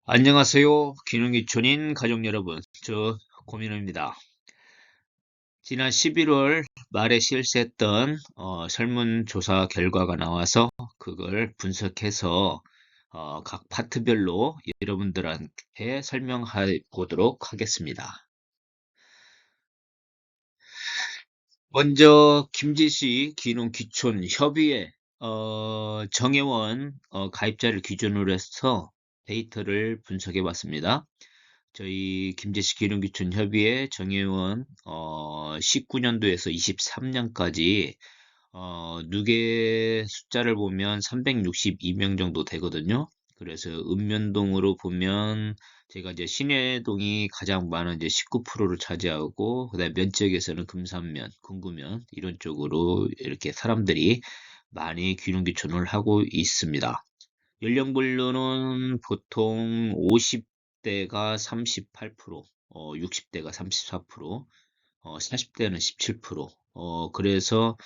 안녕하세요. 기능기촌인 가족 여러분. 고민호입니다. 지난 11월 말에 실시했던 설문조사 결과가 나와서 그걸 분석해서 각 파트별로 여러분들한테 설명해 보도록 하겠습니다. 먼저 김제시 기농기촌 협의회 정회원 가입자를 기준으로 해서 데이터를 분석해 봤습니다. 저희 김제시 기농기촌 협의회 정회원 19년도에서 23년까지 누계 숫자를 보면 362명 정도 되거든요. 그래서 읍면동으로 보면 제가 이제 신해동이 가장 많은 이제 19%를 차지하고, 그다음에 면적에서는 금산면, 군구면 이런 쪽으로 이렇게 사람들이 많이 귀농귀촌을 하고 있습니다. 연령별로는 보통 50대가 38%, 60대가 34%, 40대는 17%. 그래서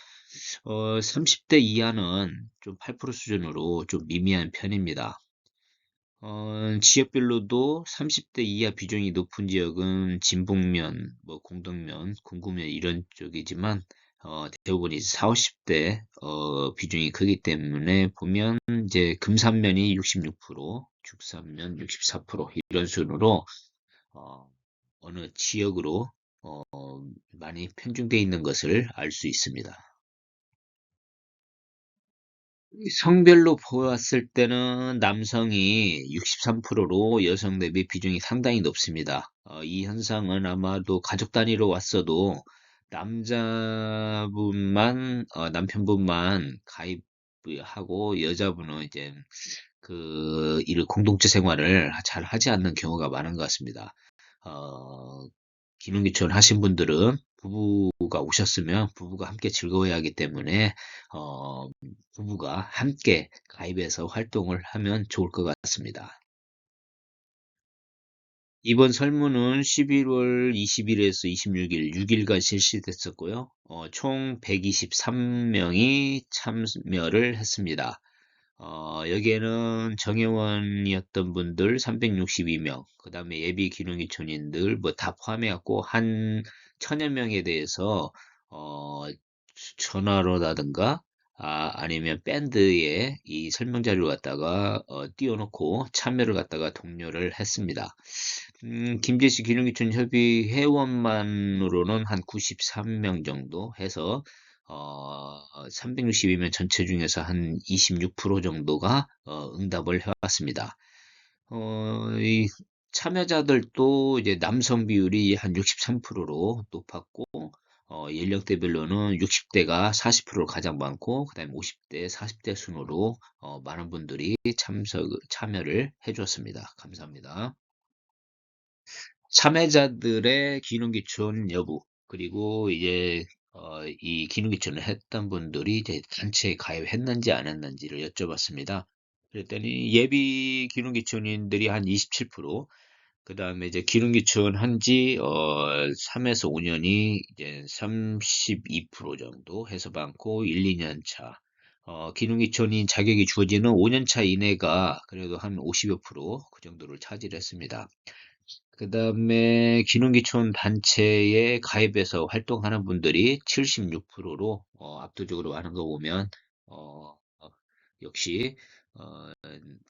30대 이하는 좀 8% 수준으로 좀 미미한 편입니다. 지역별로도 30대 이하 비중이 높은 지역은 진북면, 뭐 공덕면, 궁구면 이런 쪽이지만 대부분 이제 4, 50대 비중이 크기 때문에 보면 이제 금산면이 66%, 죽산면 64% 이런 순으로 어, 어느 지역으로 어, 많이 편중되어 있는 것을 알 수 있습니다. 성별로 보았을 때는 남성이 63%로 여성 대비 비중이 상당히 높습니다. 이 현상은 아마도 가족 단위로 왔어도 남편분만 가입하고 여자분은 이제 이를 공동체 생활을 잘 하지 않는 경우가 많은 것 같습니다. 어, 기능기촌 하신 분들은 부부가 오셨으면 부부가 함께 즐거워야 하기 때문에 어, 부부가 함께 가입해서 활동을 하면 좋을 것 같습니다. 이번 설문은 11월 20일에서 26일, 6일간 실시됐었고요. 총 123명이 참여를 했습니다. 여기에는 정회원이었던 분들 362명, 그 다음에 예비 기능기촌인들 뭐 다 포함해갖고 한 1000여 명에 대해서 어, 전화로라든가 아니면 밴드에 이 설명 자료를 갖다가 띄워놓고 참여를 갖다가 독려를 했습니다. 김제시 기능기촌 협의 회원만으로는 한 93명 정도 해서 362명 전체 중에서 한 26% 정도가 응답을 해왔습니다. 이 참여자들도 이제 남성 비율이 한 63%로 높았고, 연령대별로는 60대가 40%를 가장 많고, 그다음에 50대, 40대 순으로 많은 분들이 참여를 해주었습니다. 감사합니다. 참여자들의 기능기촌 여부, 그리고 이제 이 기능기촌을 했던 분들이 이제 단체에 가입했는지 안 했는지를 여쭤봤습니다. 그랬더니 예비 기능기촌인들이 한 27%, 그 다음에 이제 기능기촌 한지 3에서 5년이 이제 32% 정도 해서 많고, 1, 2년 차. 기능기촌인 자격이 주어지는 5년 차 이내가 그래도 한 50여 프로 그 정도를 차지했습니다. 그 다음에 기능기촌 단체에 가입해서 활동하는 분들이 76%로 압도적으로 많은 거 보면 역시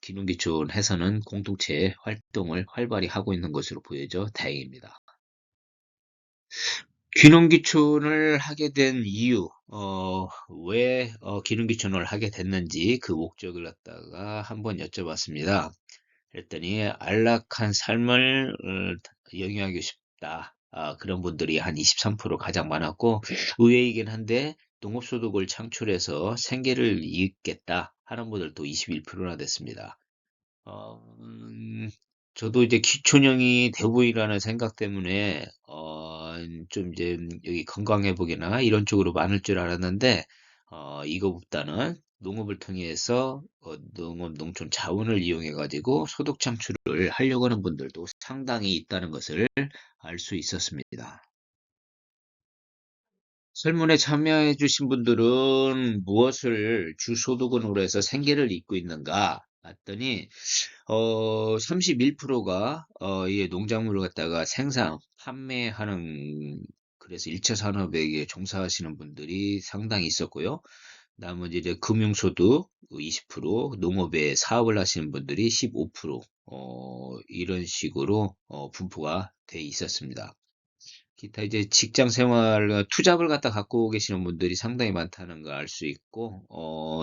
기능기촌에서는 공동체 활동을 활발히 하고 있는 것으로 보여져 다행입니다. 기능기촌을 하게 된 이유, 왜 기능기촌을 하게 됐는지 그 목적을 갖다가 한번 여쭤봤습니다. 그랬더니 안락한 삶을 영위하고 싶다. 그런 분들이 한 23% 가장 많았고, 의외이긴 한데 농업소득을 창출해서 생계를 잇겠다 하는 분들도 21%나 됐습니다. 저도 이제 기촌형이 대부분이라는 생각 때문에 좀 이제 여기 건강회복이나 이런 쪽으로 많을 줄 알았는데 이거보다는 농업을 통해서 농업 농촌 자원을 이용해 가지고 소득 창출을 하려고 하는 분들도 상당히 있다는 것을 알 수 있었습니다. 설문에 참여해 주신 분들은 무엇을 주 소득원으로 해서 생계를 잇고 있는가? 봤더니 31%가 이 농작물을 갖다가 생산, 판매하는 그래서 1차 산업에 종사하시는 분들이 상당히 있었고요. 나머지 이제 금융소득 20%, 농업에 사업을 하시는 분들이 15%, 이런 식으로 분포가 돼 있었습니다. 기타 이제 직장 생활, 투잡을 갖다 갖고 계시는 분들이 상당히 많다는 걸 알 수 있고,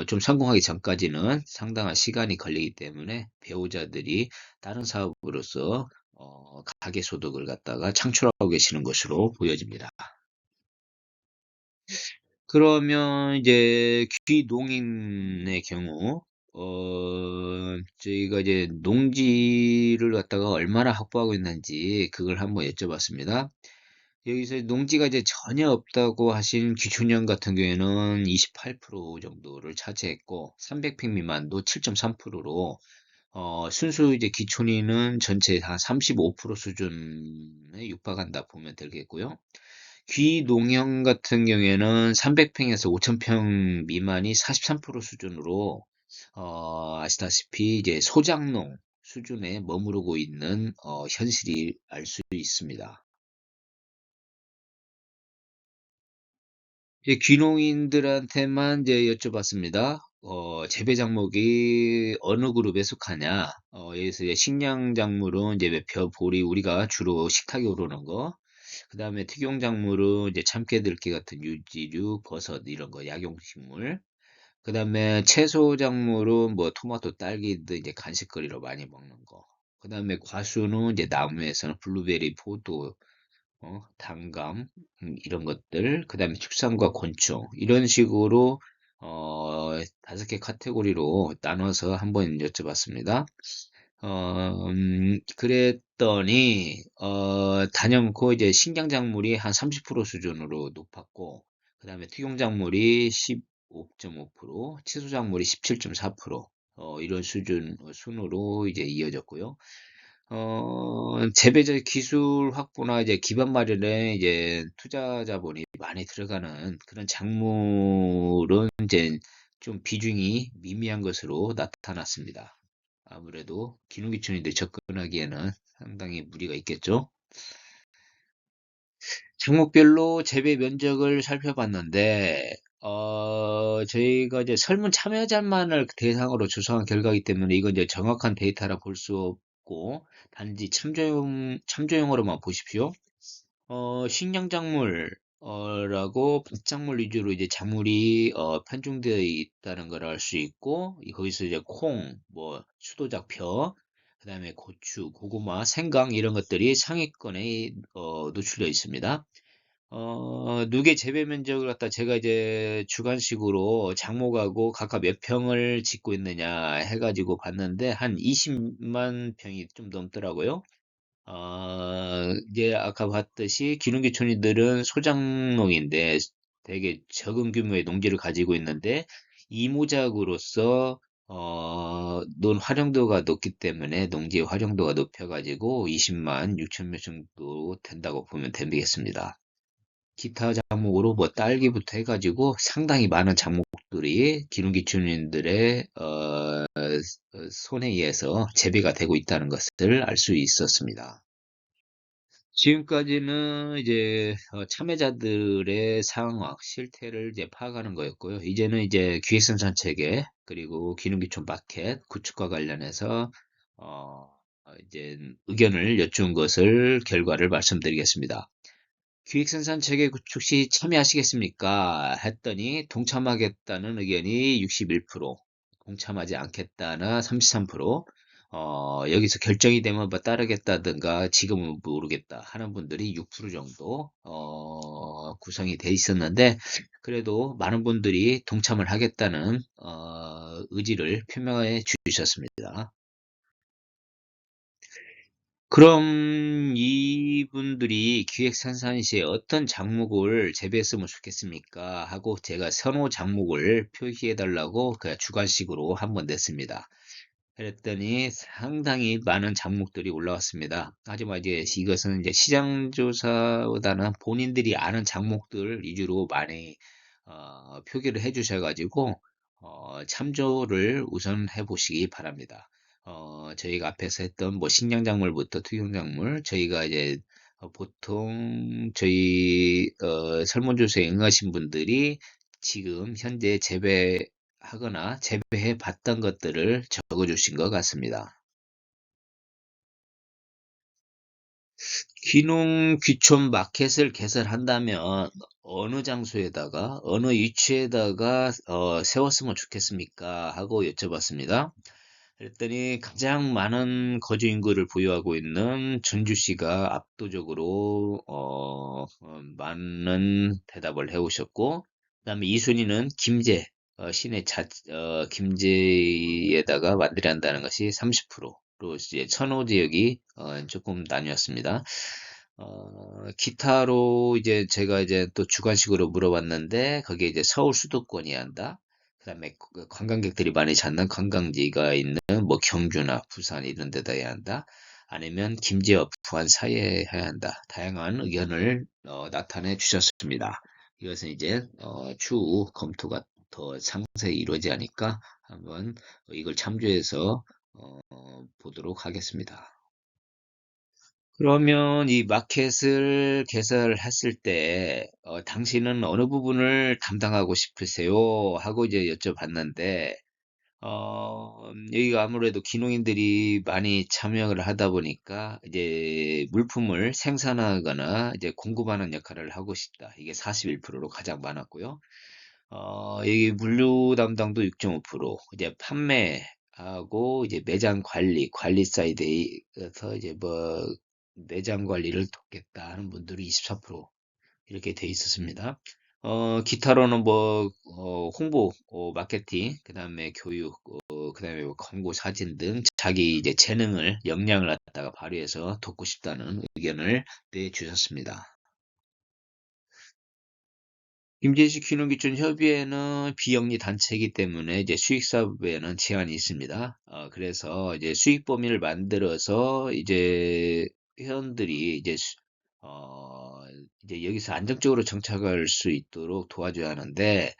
좀 성공하기 전까지는 상당한 시간이 걸리기 때문에 배우자들이 다른 사업으로서 가계 소득을 갖다가 창출하고 계시는 것으로 보여집니다. 그러면 이제 귀농인의 경우, 저희가 이제 농지를 갖다가 얼마나 확보하고 있는지 그걸 한번 여쭤봤습니다. 여기서 농지가 이제 전혀 없다고 하신 귀촌형 같은 경우에는 28% 정도를 차지했고, 300평 미만도 7.3%로, 순수 이제 귀촌인은 전체 한 35% 수준에 육박한다 보면 되겠고요. 귀농형 같은 경우에는 300평에서 5,000평 미만이 43% 수준으로, 아시다시피 이제 소작농 수준에 머무르고 있는, 현실이 알 수 있습니다. 이제 귀농인들한테만 이제 여쭤봤습니다. 재배 작목이 어느 그룹에 속하냐? 여기서 이제 식량 작물은 이제 매표, 보리, 우리가 주로 식탁에 오르는 거. 그 다음에 특용 작물은 이제 참깨, 들깨 같은 유지류, 버섯 이런 거, 약용식물. 그 다음에 채소 작물은 뭐 토마토, 딸기 등 이제 간식거리로 많이 먹는 거. 그 다음에 과수는 이제 나무에서는 블루베리, 포도, 단감, 이런 것들, 그 다음에 축산과 곤충, 이런 식으로, 다섯 개 카테고리로 나눠서 한번 여쭤봤습니다. 그랬더니, 단연코 이제 식량작물이 한 30% 수준으로 높았고, 그 다음에 특용작물이 15.5%, 채소작물이 17.4%, 이런 순으로 이제 이어졌고요. 재배적 기술 확보나 이제 기반 마련에 이제 투자 자본이 많이 들어가는 그런 작물은 이제 좀 비중이 미미한 것으로 나타났습니다. 아무래도 기농기촌인들 접근하기에는 상당히 무리가 있겠죠. 종목별로 재배 면적을 살펴봤는데, 저희가 이제 설문 참여자만을 대상으로 조사한 결과이기 때문에 이건 이제 정확한 데이터라 볼 수 없고, 단지 참조용으로만 보십시오. 식량작물, 라고 밭작물 위주로 이제 작물이, 편중되어 있다는 걸 알 수 있고, 거기서 이제 콩, 뭐, 수도작표, 그 다음에 고추, 고구마, 생강 이런 것들이 상위권에, 노출되어 있습니다. 누계 재배 면적을 갖다 제가 이제 주관식으로 장목하고 각각 몇 평을 짓고 있느냐 해가지고 봤는데 한 20만 평이 좀 넘더라고요. 이제 아까 봤듯이 기농기촌인들은 소작농인데 되게 적은 규모의 농지를 가지고 있는데 이모작으로서 논 활용도가 높기 때문에 농지의 활용도가 높여가지고 20만 6천 명 정도 된다고 보면 되겠습니다. 기타 작목으로 뭐 딸기부터 해가지고 상당히 많은 작목들이 기농기촌인들의 손에 의해서 재배가 되고 있다는 것을 알 수 있었습니다. 지금까지는 이제 참여자들의 상황, 실태를 이제 파악하는 거였고요. 이제는 이제 기획생산 체계 그리고 기능기촌 마켓 구축과 관련해서 이제 의견을 여쭌 것을 결과를 말씀드리겠습니다. 기획생산 체계 구축 시 참여하시겠습니까? 했더니 동참하겠다는 의견이 61%, 동참하지 않겠다나 33%, 여기서 결정이 되면 뭐 따르겠다든가 지금은 모르겠다 하는 분들이 6% 정도 구성이 돼 있었는데 그래도 많은 분들이 동참을 하겠다는 의지를 표명해 주셨습니다. 그럼 이분들이 기획생산 시에 어떤 작목을 재배했으면 좋겠습니까? 하고 제가 선호 작목을 표시해 달라고 그 주관식으로 한번 냈습니다. 그랬더니 상당히 많은 작목들이 올라왔습니다. 하지만 이제 이것은 이제 시장 조사보다는 본인들이 아는 작목들 위주로 많이 표기를 해 주셔가지고 참조를 우선 해보시기 바랍니다. 저희가 앞에서 했던 뭐 식량작물부터 투경작물, 저희가 이제 보통 저희 설문조사에 응하신 분들이 지금 현재 재배하거나 재배해 봤던 것들을 적어주신 것 같습니다. 귀농 귀촌 마켓을 개설한다면 어느 장소에다가 어느 위치에다가 세웠으면 좋겠습니까? 하고 여쭤봤습니다. 그랬더니 가장 많은 거주 인구를 보유하고 있는 전주시가 압도적으로 많은 대답을 해오셨고, 그다음에 2순위는 김제, 김제에다가 만들어야 한다는 것이 30%로 이제 천호 지역이 조금 나뉘었습니다. 기타로 이제 제가 이제 또 주관식으로 물어봤는데 거기에 이제 서울 수도권이 한다. 그다음에 관광객들이 많이 찾는 관광지가 있는 뭐 경주나 부산 이런 데다 해야 한다. 아니면 김제와 부안 사이에 해야 한다. 다양한 의견을 나타내 주셨습니다. 이것은 이제 추후 검토가 더 상세히 이루어지니까 한번 이걸 참조해서 보도록 하겠습니다. 그러면 이 마켓을 개설했을 때, 당신은 어느 부분을 담당하고 싶으세요? 하고 이제 여쭤봤는데, 여기가 아무래도 기농인들이 많이 참여를 하다 보니까, 이제 물품을 생산하거나 이제 공급하는 역할을 하고 싶다. 이게 41%로 가장 많았고요. 여기 물류 담당도 6.5%, 이제 판매하고 이제 매장 관리 사이드에서 이제 뭐 매장 관리를 돕겠다 하는 분들이 24% 이렇게 돼 있었습니다. 기타로는 뭐 홍보, 마케팅, 그다음에 교육, 그다음에 뭐 광고, 사진 등 자기 이제 재능을 역량을 갖다가 발휘해서 돕고 싶다는 의견을 내주셨습니다. 임진식 귀농귀촌 협의회는 비영리 단체이기 때문에 이제 수익 사업에는 제한이 있습니다. 그래서 이제 수익 범위를 만들어서 이제 회원들이 어, 이제 여기서 안정적으로 정착할 수 있도록 도와줘야 하는데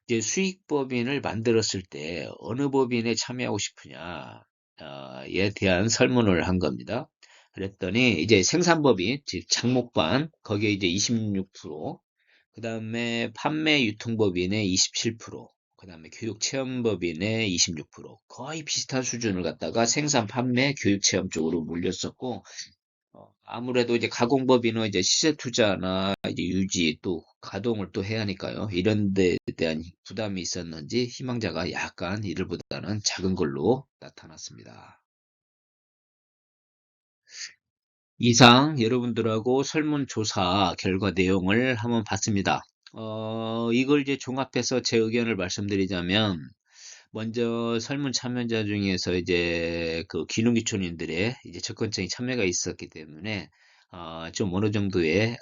이제 수익 법인을 만들었을 때 어느 법인에 참여하고 싶으냐에 대한 설문을 한 겁니다. 그랬더니 이제 생산법인, 즉 장목반 거기에 이제 26%, 그다음에 판매 유통법인의 27%, 그다음에 교육체험법인의 26%, 거의 비슷한 수준을 갖다가 생산, 판매, 교육체험 쪽으로 몰렸었고, 아무래도 이제 가공법인은 이제 시세 투자나 이제 유지 또 가동을 또 해야 하니까요. 이런 데에 대한 부담이 있었는지 희망자가 약간 이들보다는 작은 걸로 나타났습니다. 이상 여러분들하고 설문조사 결과 내용을 한번 봤습니다. 이걸 이제 종합해서 제 의견을 말씀드리자면, 먼저 설문 참여자 중에서 이제 그 귀농귀촌인들의 이제 접근적인 참여가 있었기 때문에, 좀 어느 정도의,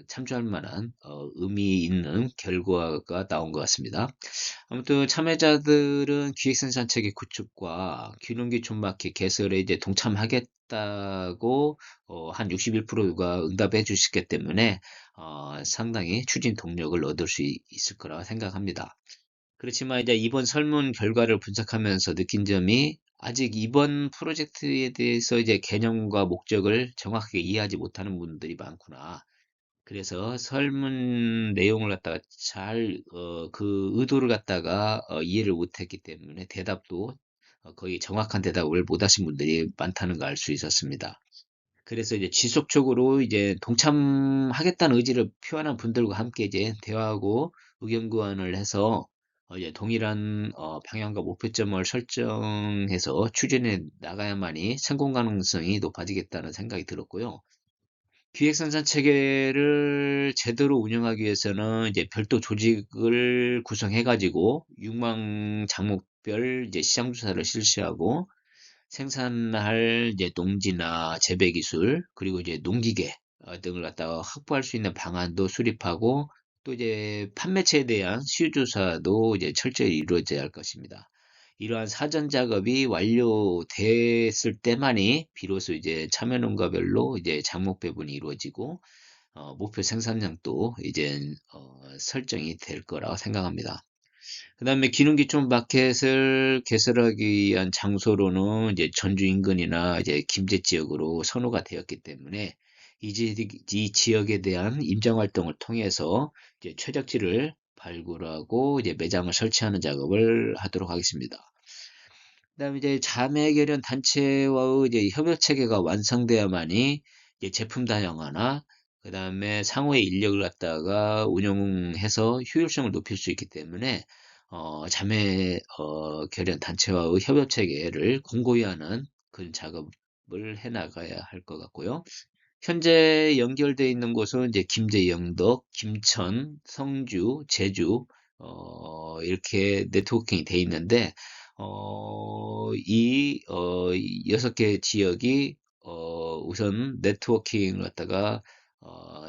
참조할 만한, 의미 있는 결과가 나온 것 같습니다. 아무튼 참여자들은 기획생산체계 구축과 귀농귀촌 마켓 개설에 이제 동참하겠다고 한 61%가 응답해 주셨기 때문에 상당히 추진 동력을 얻을 수 있을 거라 생각합니다. 그렇지만 이제 이번 설문 결과를 분석하면서 느낀 점이 아직 이번 프로젝트에 대해서 이제 개념과 목적을 정확하게 이해하지 못하는 분들이 많구나. 그래서 설문 내용을 갖다가 그 의도를 갖다가 이해를 못했기 때문에 대답도 거의 정확한 대답을 못하신 분들이 많다는 걸 알 수 있었습니다. 그래서 이제 지속적으로 이제 동참하겠다는 의지를 표현한 분들과 함께 이제 대화하고 의견 교환을 해서 이제 동일한 방향과 목표점을 설정해서 추진해 나가야만이 성공 가능성이 높아지겠다는 생각이 들었고요. 기획생산 체계를 제대로 운영하기 위해서는 이제 별도 조직을 구성해가지고 육망 장목별 이제 시장 조사를 실시하고 생산할 이제 농지나 재배 기술 그리고 이제 농기계 등을 갖다가 확보할 수 있는 방안도 수립하고 또 이제 판매처에 대한 수요 조사도 이제 철저히 이루어져야 할 것입니다. 이러한 사전 작업이 완료됐을 때만이 비로소 이제 참여 농가별로 이제 장목 배분이 이루어지고 목표 생산량도 이제 설정이 될 거라고 생각합니다. 그다음에 기능기촌 마켓을 개설하기 위한 장소로는 이제 전주 인근이나 이제 김제 지역으로 선호가 되었기 때문에 이 지역에 대한 임장 활동을 통해서 이제 최적지를 발굴하고 이제 매장을 설치하는 작업을 하도록 하겠습니다. 그다음에 이제 자매 결연 단체와의 이제 협업 체계가 완성돼야만이 이제 제품 다양화나 그다음에 상호의 인력을 갖다가 운영해서 효율성을 높일 수 있기 때문에 자매 결연 단체와의 협업 체계를 공고히 하는 그런 작업을 해 나가야 할 것 같고요. 현재 연결돼 있는 곳은 이제 김제, 영덕, 김천, 성주, 제주 이렇게 네트워킹이 돼 있는데 이 6개 지역이 우선 네트워킹을 갖다가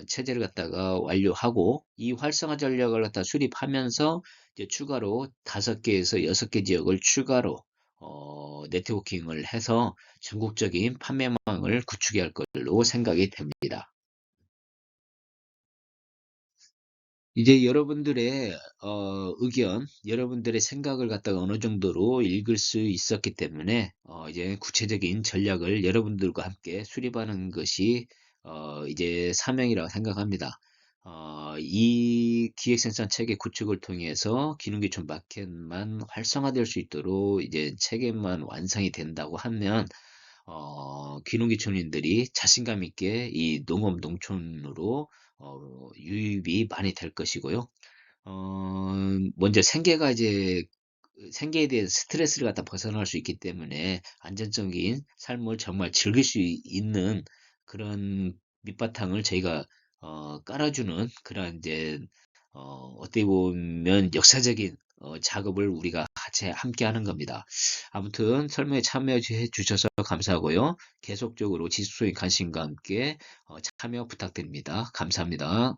체제를 갖다가 완료하고 이 활성화 전략을 갖다 수립하면서 이제 추가로 5개에서 6개 지역을 추가로 네트워킹을 해서 전국적인 판매망을 구축해야 할 걸로 생각이 됩니다. 이제 여러분들의 의견, 여러분들의 생각을 갖다가 어느 정도로 읽을 수 있었기 때문에 이제 구체적인 전략을 여러분들과 함께 수립하는 것이 이제 사명이라고 생각합니다. 이 기획생산 체계 구축을 통해서 기능기촌 마켓만 활성화될 수 있도록 이제 체계만 완성이 된다고 하면 귀농귀촌인들이 자신감 있게 이 농업 농촌으로 유입이 많이 될 것이고요. 먼저 생계에 대해 스트레스를 갖다 벗어날 수 있기 때문에 안정적인 삶을 정말 즐길 수 있는 그런 밑바탕을 저희가 깔아주는 그런 이제 어떻게 보면 역사적인 작업을 우리가 같이 함께 하는 겁니다. 아무튼 설명에 참여해 주셔서 감사하고요. 계속적으로 지속적인 관심과 함께 참여 부탁드립니다. 감사합니다.